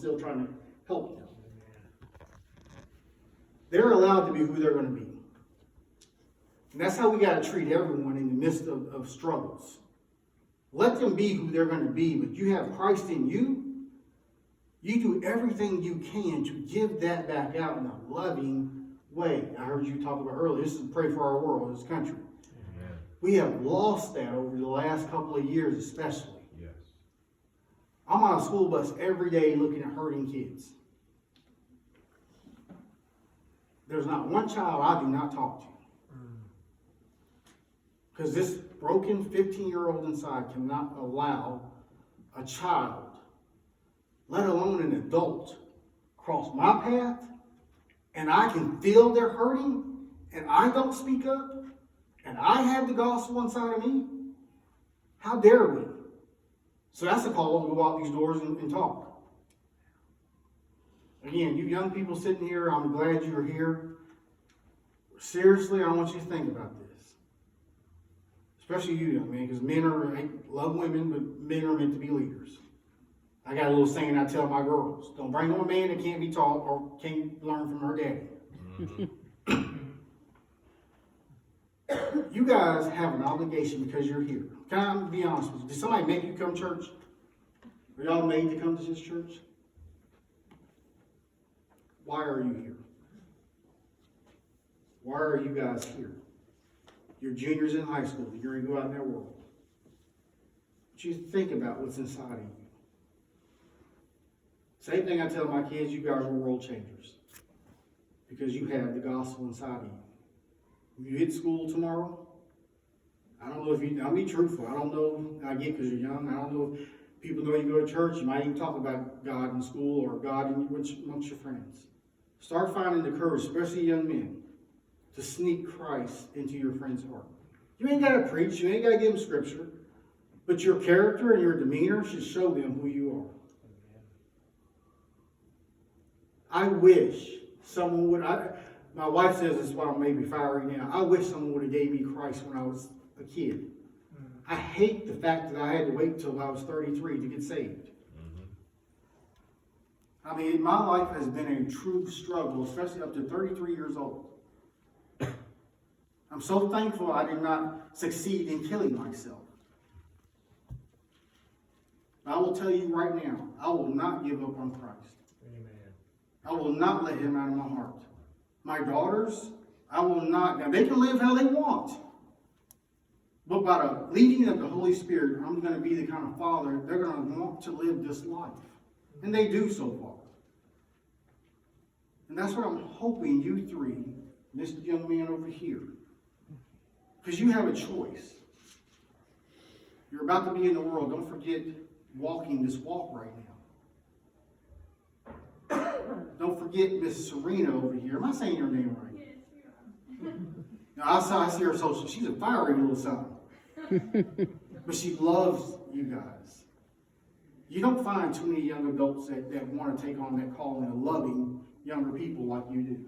still trying to help them. They're allowed to be who they're going to be. And that's how we got to treat everyone in the midst of struggles. Let them be who they're going to be, but you have Christ in you. You do everything you can to give that back out in a loving way. I heard you talk about earlier. This is pray for our world, this country. Amen. We have lost that over the last couple of years, especially. Yes. I'm on a school bus every day looking at hurting kids. There's not one child I do not talk to. Because this broken 15-year-old inside cannot allow a child, let alone an adult, cross my path, and I can feel they're hurting, and I don't speak up, and I have the gospel inside of me. How dare we? So that's a call to go out these doors and talk. Again, you young people sitting here, I'm glad you're here. Seriously, I want you to think about this. Especially you young men, because men love women, but men are meant to be leaders. I got a little saying I tell my girls: don't bring home a man that can't be taught or can't learn from her daddy. You guys have an obligation because you're here. Can I be honest with you? Did somebody make you come to church? Are y'all made to come to this church? Why are you here? Why are you guys here? You're juniors in high school. You're going to go out in that world. But you think about what's inside of you. Same thing I tell my kids, you guys are world changers. Because you have the gospel inside of you. When you hit school tomorrow, I don't know if you, I'll be truthful. I don't know, I get because you're young. I don't know if people know you go to church. You might even talk about God in school or God amongst your friends. Start finding the courage, especially young men, to sneak Christ into your friend's heart. You ain't got to preach. You ain't got to give them scripture. But your character and your demeanor should show them who you are. I wish someone would, my wife says this is why I'm maybe fiery now. I wish someone would have gave me Christ when I was a kid. I hate the fact that I had to wait till I was 33 to get saved. I mean, my life has been a true struggle, especially up to 33 years old. I'm so thankful I did not succeed in killing myself. I will tell you right now, I will not give up on Christ. Amen. I will not let him out of my heart. My daughters, I will not. Now, they can live how they want. But by the leading of the Holy Spirit, I'm going to be the kind of father they're going to want to live this life. And they do so far. And that's what I'm hoping you three, this young man over here, because you have a choice. You're about to be in the world. Don't forget walking this walk right now. Don't forget Miss Serena over here. Am I saying your name right? Yes, you are. Now, I see her social. She's a fiery little son. But she loves you guys. You don't find too many young adults that want to take on that calling of loving younger people like you do.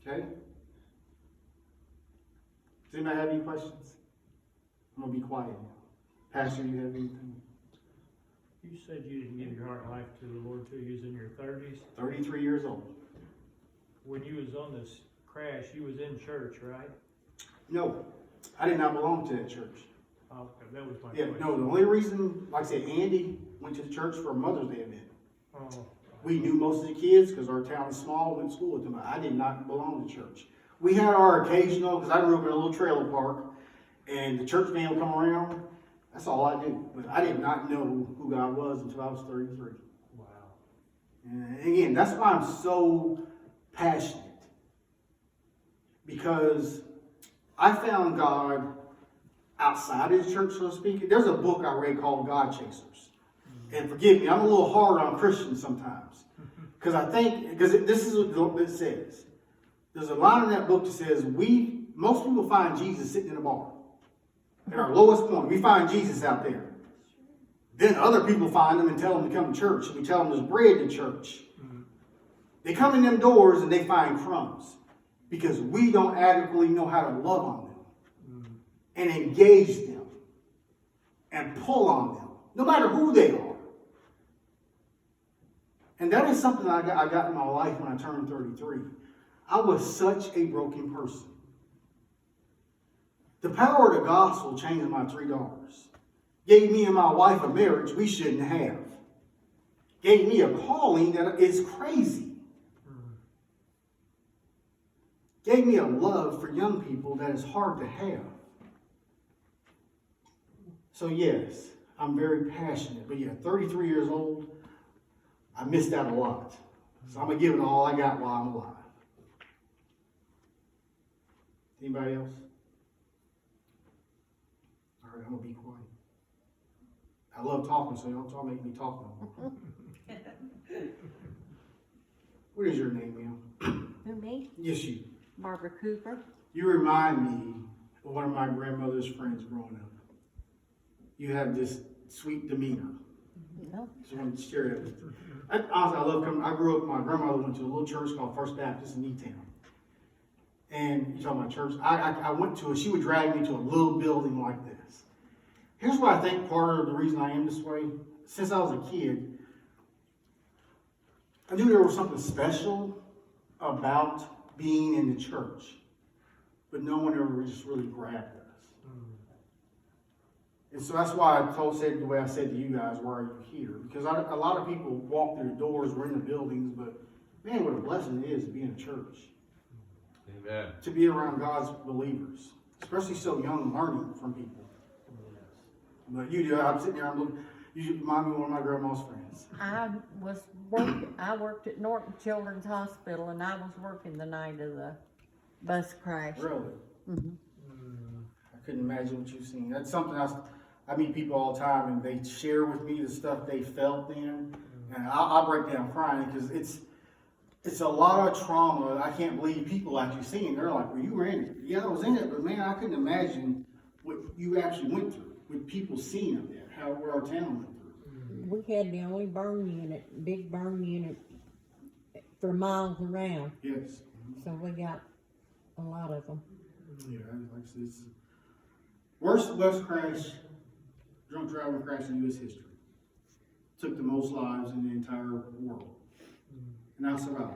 Okay? Does anybody have any questions? I'm going to be quiet now. Pastor, you have anything? You said you didn't give your heart and life to the Lord till you was in your 30s? 33 years old. When you was on this crash, you was in church, right? No, I did not belong to that church. Oh, okay. That was my question. No, the only reason, like I said, Andy went to the church for a Mother's Day event. Oh. We knew most of the kids because our town is small, went to school with them. I did not belong to church. We had our occasional, because I grew up in a little trailer park, and the church van would come around. That's all I did. But I did not know who God was until I was 33. Wow. And again, that's why I'm so passionate. Because I found God outside of the church, so to speak. There's a book I read called God Chasers. And forgive me, I'm a little hard on Christians sometimes. Because I think, because this is what it says. There's a line in that book that says, most people find Jesus sitting in a bar. At our lowest point, we find Jesus out there. Then other people find him and tell them to come to church. And we tell them there's bread in church. They come in them doors and they find crumbs. Because we don't adequately know how to love on them. And engage them. And pull on them. No matter who they are. And that is something I got in my life when I turned 33. I was such a broken person. The power of the gospel changed my 3 daughters. Gave me and my wife a marriage we shouldn't have. Gave me a calling that is crazy. Gave me a love for young people that is hard to have. So yes, I'm very passionate. But yeah, 33 years old, I missed out a lot. So I'm going to give it all I got while I'm alive. Anybody else? All right, I'm going to be quiet. I love talking, so y'all make me talk no more. What is your name, ma'am? Who, me? Yes, you. Barbara Cooper. You remind me of one of my grandmother's friends growing up. You have this sweet demeanor. No. So I'm scared of it. Honestly, I love coming. I grew up, my grandmother went to a little church called First Baptist in E-Town. And you talking about church? I went to it. She would drag me to a little building like this. Here's what I think part of the reason I am this way. Since I was a kid, I knew there was something special about being in the church. But no one ever just really grabbed us. And so that's why I said the way I said to you guys, why are you here? Because a lot of people walk through the doors, we're in the buildings, but man, what a blessing it is to be in a church. Amen. To be around God's believers, especially so young, learning from people. But you do, I'm sitting there, I'm looking, you remind me of one of my grandma's friends. I worked at Norton Children's Hospital, and I was working the night of the bus crash. Really? Mm-hmm. I couldn't imagine what you've seen. That's something I meet people all the time, and they share with me the stuff they felt then, and I'll break down crying because it's a lot of trauma. I can't believe people actually seeing. They're like, "Well, you were in it." Yeah, I was in it, but man, I couldn't imagine what you actually went through with people seeing of that. What our town went through. We had the only burn unit, big burn unit, for miles around. Yes. So we got a lot of them. Yeah, like I said, it's worst bus crash, drunk driving crash in U.S. history. Took the most lives in the entire world. And I survived.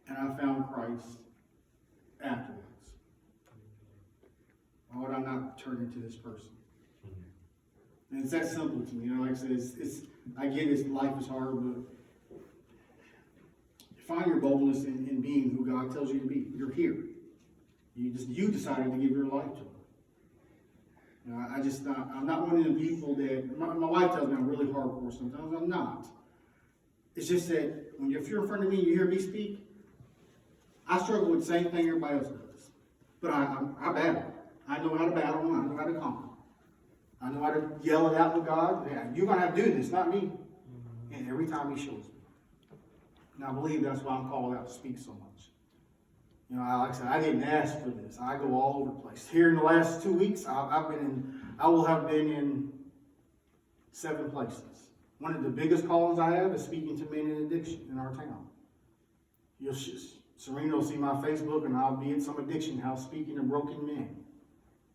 And I found Christ afterwards. Why would I not turn into this person? And it's that simple to me. Like I said, I get it, life is hard, but find your boldness in being who God tells you to be. You're here. You decided to give your life to Him. You know, I'm not one of the people that, my wife tells me I'm really hardcore sometimes. I'm not. It's just that if you're in front of me and you hear me speak, I struggle with the same thing everybody else does. But I battle. I know how to battle and I know how to conquer. I know how to yell it out to God. Yeah, you're going to have to do this, not me. And every time He shows me. And I believe that's why I'm called out to speak so much. You know, like I said, I didn't ask for this. I go all over the place. Here in the last 2 weeks, I will have been in 7 places. One of the biggest callings I have is speaking to men in addiction in our town. Serena will see my Facebook, and I'll be at some addiction house speaking to broken men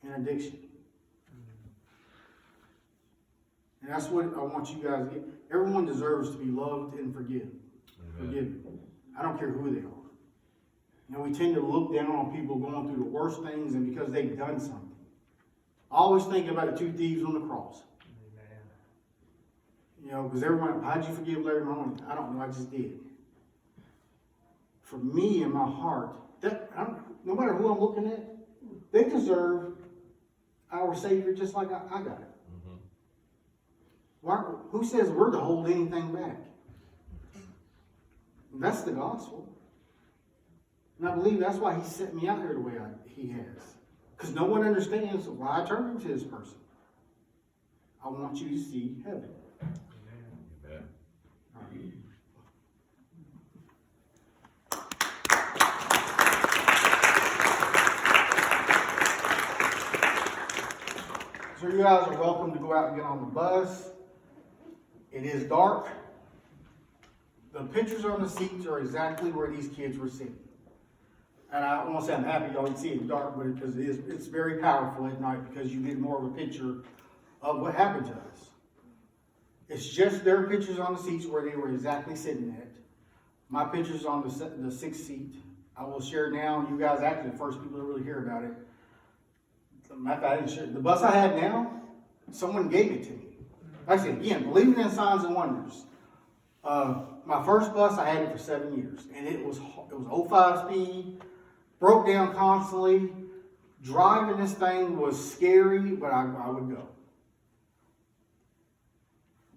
in addiction. And that's what I want you guys to get. Everyone deserves to be loved and forgiven. I don't care who they are. You know, we tend to look down on people going through the worst things and because they've done something. I always think about the 2 thieves on the cross. Amen. You know, because everyone, how'd you forgive Larry Mahoney? I don't know, I just did. For me in my heart, no matter who I'm looking at, they deserve our Savior just like I got it. Who says we're to hold anything back? That's the gospel. And I believe that's why He set me out here the way He has. Because no one understands why I turned into this person. I want you to see heaven. Amen. All right. So you guys are welcome to go out and get on the bus. It is dark. The pictures on the seats are exactly where these kids were sitting. And I won't say I'm happy y'all can see it dark, but because it's very powerful at night because you get more of a picture of what happened to us. It's just their pictures on the seats where they were exactly sitting at. My picture's on the sixth seat. I will share now. You guys actually the first people to really hear about it. Matter of fact, I didn't share. The bus I have now, someone gave it to me. Like I said, again, believing in signs and wonders. My first bus, I had it for 7 years, and it was 05 speed, broke down constantly. Driving this thing was scary, but I would go.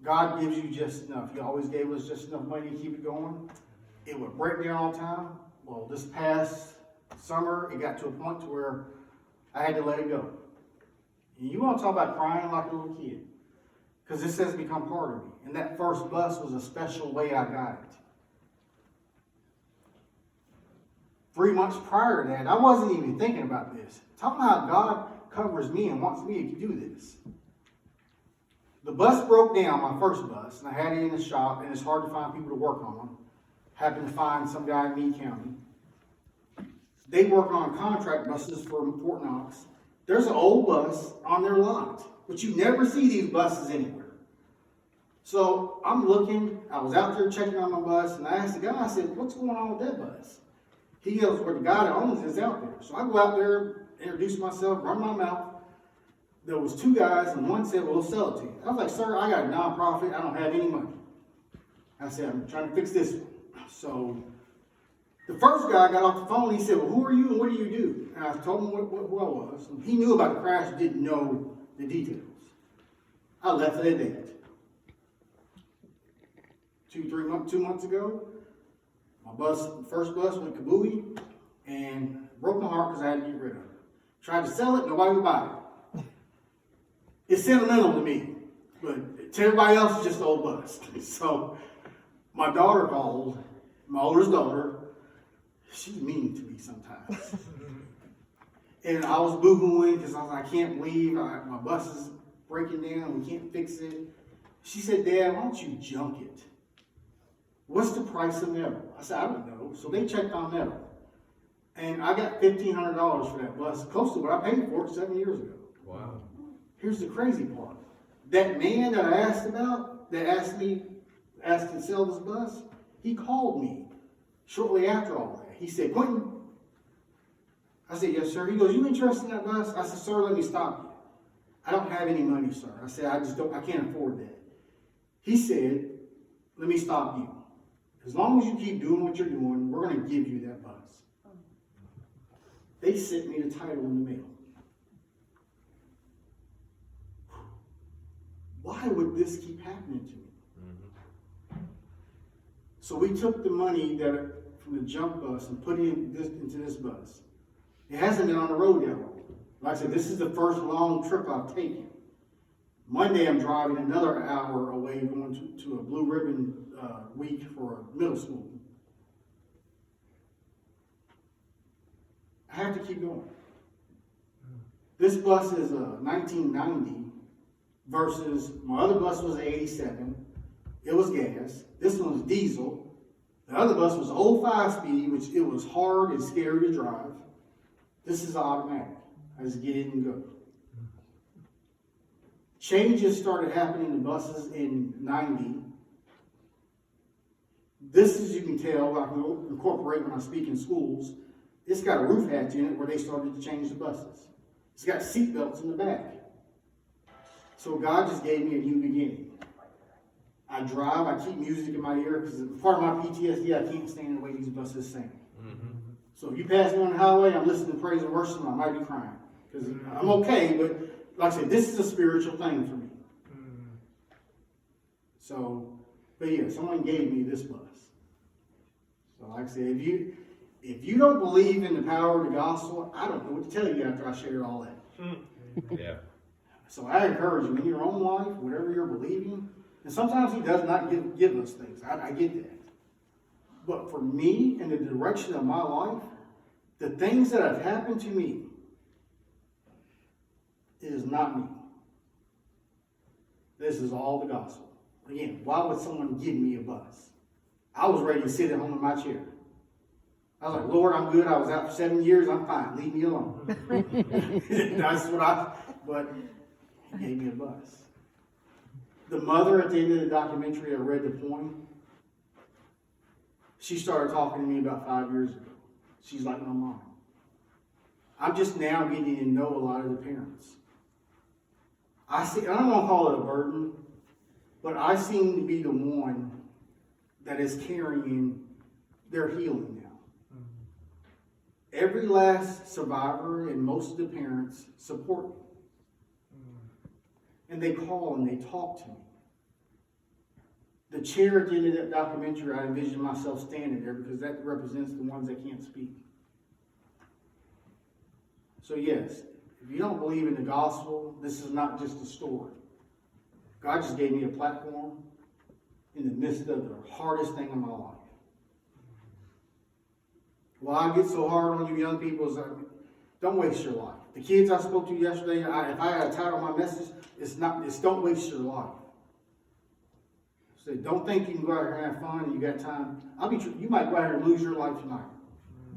God gives you just enough. He always gave us just enough money to keep it going. It would break down all the time. Well, this past summer, it got to a point to where I had to let it go. And you want to talk about crying like a little kid. Because this has become part of me. And that first bus was a special way I got it. 3 months prior to that, I wasn't even thinking about this. Talking about how God covers me and wants me to do this. The bus broke down, my first bus, and I had it in the shop, and it's hard to find people to work on them. Happened to find some guy in Meade County. They work on contract buses for Fort Knox. There's an old bus on their lot, but you never see these buses anywhere. So I'm looking, I was out there checking on my bus, and I asked the guy, I said, what's going on with that bus? He goes, well, the guy that owns it is out there. So I go out there, introduce myself, run my mouth. There was 2 guys, and one said, well, we'll sell it to you. I was like, sir, I got a nonprofit, I don't have any money. I said, I'm trying to fix this one. So the first guy got off the phone, he said, well, who are you and what do you do? And I told him who I was. And he knew about the crash, didn't know the details. I left it at that. 2 months ago, my first bus went kabooey and broke my heart because I had to get rid of it. Tried to sell it, nobody would buy it. It's sentimental to me, but to everybody else, it's just an old bus. So my daughter called, my oldest daughter. She's mean to me sometimes. And I was boo-hooing because I was like, I can't believe my bus is breaking down. We can't fix it. She said, Dad, why don't you junk it? What's the price of metal? I said, I don't know. So they checked on metal. And I got $1,500 for that bus, close to what I paid for it 7 years ago. Wow. Here's the crazy part. That man that I asked about, that asked to sell this bus, he called me shortly after all that. He said, Quinton. I said, yes, sir. He goes, you interested in that bus? I said, sir, let me stop you. I don't have any money, sir. I said, I can't afford that. He said, let me stop you. As long as you keep doing what you're doing, we're going to give you that bus. They sent me the title in the mail. Why would this keep happening to me? Mm-hmm. So we took the money from the junk bus and put it into this bus. It hasn't been on the road that long. Like I said, this is the first long trip I've taken. Monday I'm driving another hour away going to a Blue Ribbon week for a middle school. I have to keep going. This bus is a 1990 versus my other bus was an 87. It was gas. This one was diesel. The other bus was 05 speed, which it was hard and scary to drive. This is automatic. I just get in and go. Changes started happening in buses in 90. This, as you can tell, I can incorporate when I speak in schools. It's got a roof hatch in it where they started to change the buses. It's got seat belts in the back. So God just gave me a new beginning. I drive, I keep music in my ear because part of my PTSD, I can't stand the way these buses sing. Mm-hmm. So if you pass me on the highway, I'm listening to praise and worship, and I might be crying. Because I'm okay, but like I said, this is a spiritual thing for me. Mm-hmm. So, but yeah, someone gave me this bus. So like I said, if you don't believe in the power of the gospel, I don't know what to tell you after I share all that. Yeah. So I encourage you in your own life, whatever you're believing, and sometimes he does not give us things. I get that. But for me, in the direction of my life, the things that have happened to me, it is not me. This is all the gospel. Again, why would someone give me a bus? I was ready to sit at home in my chair. I was like, Lord, I'm good. I was out for 7 years. I'm fine. Leave me alone. That's what but he gave me a bus. The mother at the end of the documentary, I read the poem. She started talking to me about 5 years ago. She's like my mom. I'm just now getting to know a lot of the parents. I don't want to call it a burden, but I seem to be the one that is carrying their healing now. Every last survivor and most of the parents support me. And they call and they talk to me. The chair at the end of that documentary, I envision myself standing there because that represents the ones that can't speak. So yes, if you don't believe in the gospel, this is not just a story. God just gave me a platform in the midst of the hardest thing in my life. Why I get so hard on you young people is don't waste your life. The kids I spoke to yesterday, if I had a title on my message, it's don't waste your life. So don't think you can go out here and have fun and you got time. You might go out here and lose your life tonight.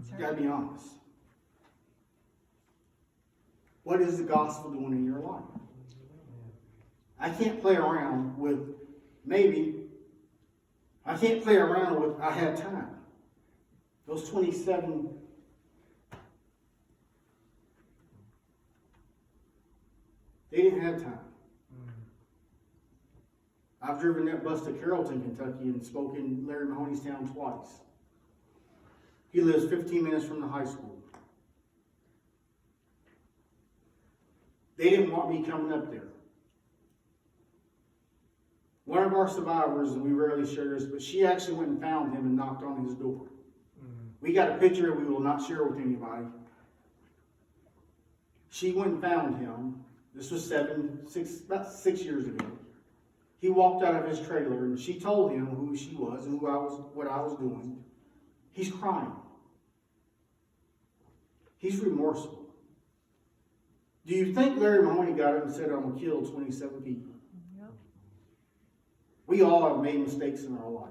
You gotta be honest. What is the gospel doing in your life? I can't play around with I have time. Those 27, they didn't have time. I've driven that bus to Carrollton, Kentucky and spoken in Larry Mahoney's town twice. He lives 15 minutes from the high school. They didn't want me coming up there. One of our survivors, and we rarely share this, but she actually went and found him and knocked on his door. We got a picture we will not share with anybody. She went and found him. This was about 6 years ago. He walked out of his trailer and she told him who she was and what I was doing. He's crying. He's remorseful. Do you think Larry Mahoney got up and said, I'm going to kill 27 people? Yep. We all have made mistakes in our life.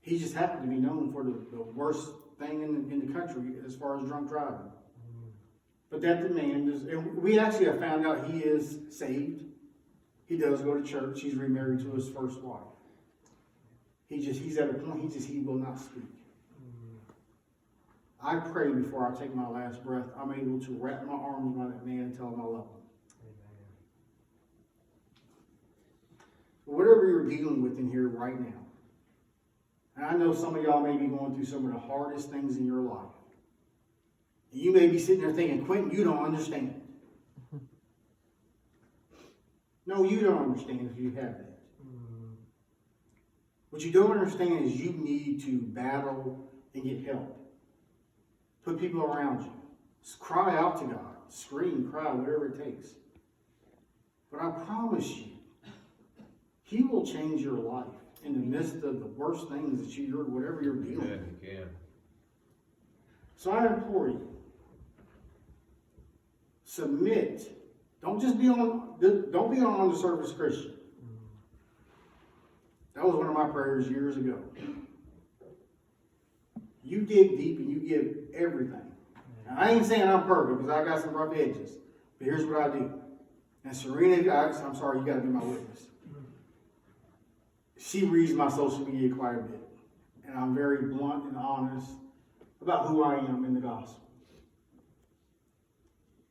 He just happened to be known for the worst thing in the country as far as drunk driving. But that man is, and we actually have found out he is saved. He does go to church. He's remarried to his first wife. He's at a point, he will not speak. I pray before I take my last breath, I'm able to wrap my arms around that man and tell him I love him. Whatever you're dealing with in here right now, and I know some of y'all may be going through some of the hardest things in your life. You may be sitting there thinking, Quinton, you don't understand. No, you don't understand if you have that. What you don't understand is you need to battle and get help. Put people around you. Cry out to God. Scream, cry, whatever it takes. But I promise you, He will change your life in the midst of the worst things that whatever you're dealing with. He can. So I implore you, submit. Don't be on the surface Christian. That was one of my prayers years ago. You dig deep and you give everything. Now, I ain't saying I'm perfect because I got some rough edges. But here's what I do. And Serena, I'm sorry, you got to be my witness. She reads my social media quite a bit. And I'm very blunt and honest about who I am in the gospel.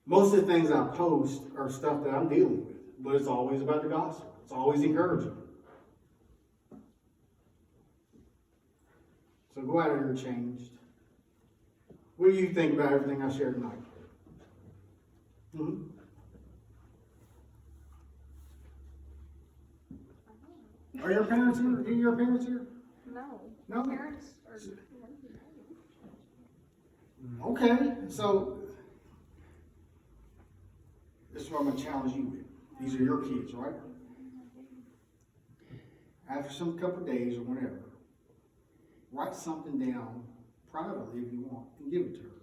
Most of the things I post are stuff that I'm dealing with. But it's always about the gospel. It's always encouraging. So go out of here changed. What do you think about everything I shared tonight? Mm-hmm. Are your parents here? Are your parents here? No. No? Parents are. Okay, so this is what I'm going to challenge you with. These are your kids, right? After some couple of days or whatever, write something down privately if you want and give it to her.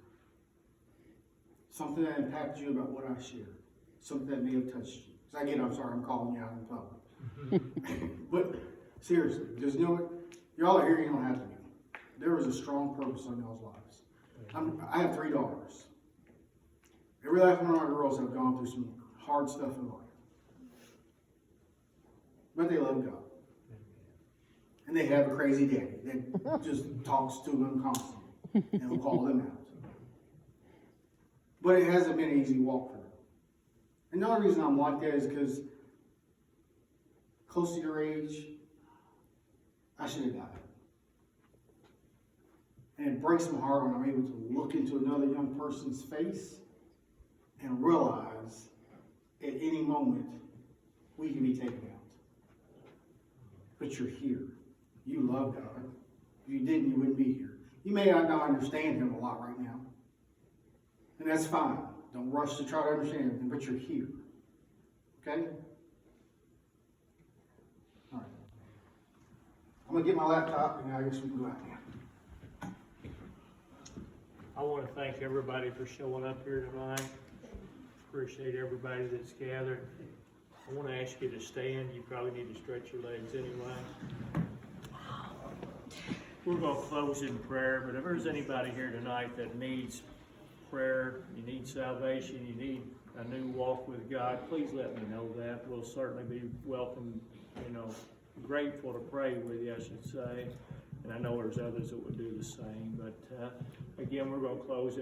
Something that impacted you about what I shared. Something that may have touched you. Because I'm sorry, I'm calling you out in public. But seriously, there's y'all are here, you don't have to be. There is a strong purpose on y'all's lives. I have 3 daughters. Every last one of my girls have gone through some hard stuff in life. but they love God. And they have a crazy daddy that just talks to them constantly and will call them out. But it hasn't been an easy walk for them. And the only reason I'm like that is because close to your age, I should have died. And it breaks my heart when I'm able to look into another young person's face and realize at any moment we can be taken out. But you're here. You love God. If you didn't, you wouldn't be here. You may not understand Him a lot right now. And that's fine. Don't rush to try to understand Him, but you're here. Okay? All right. I'm going to get my laptop, and I guess we can go out now. I want to thank everybody for showing up here tonight. Appreciate everybody that's gathered. I want to ask you to stand. You probably need to stretch your legs anyway. We're going to close in prayer, but if there's anybody here tonight that needs prayer, you need salvation, you need a new walk with God, please let me know that. We'll certainly be welcome, grateful to pray with you, I should say. And I know there's others that would do the same. But again, we're going to close in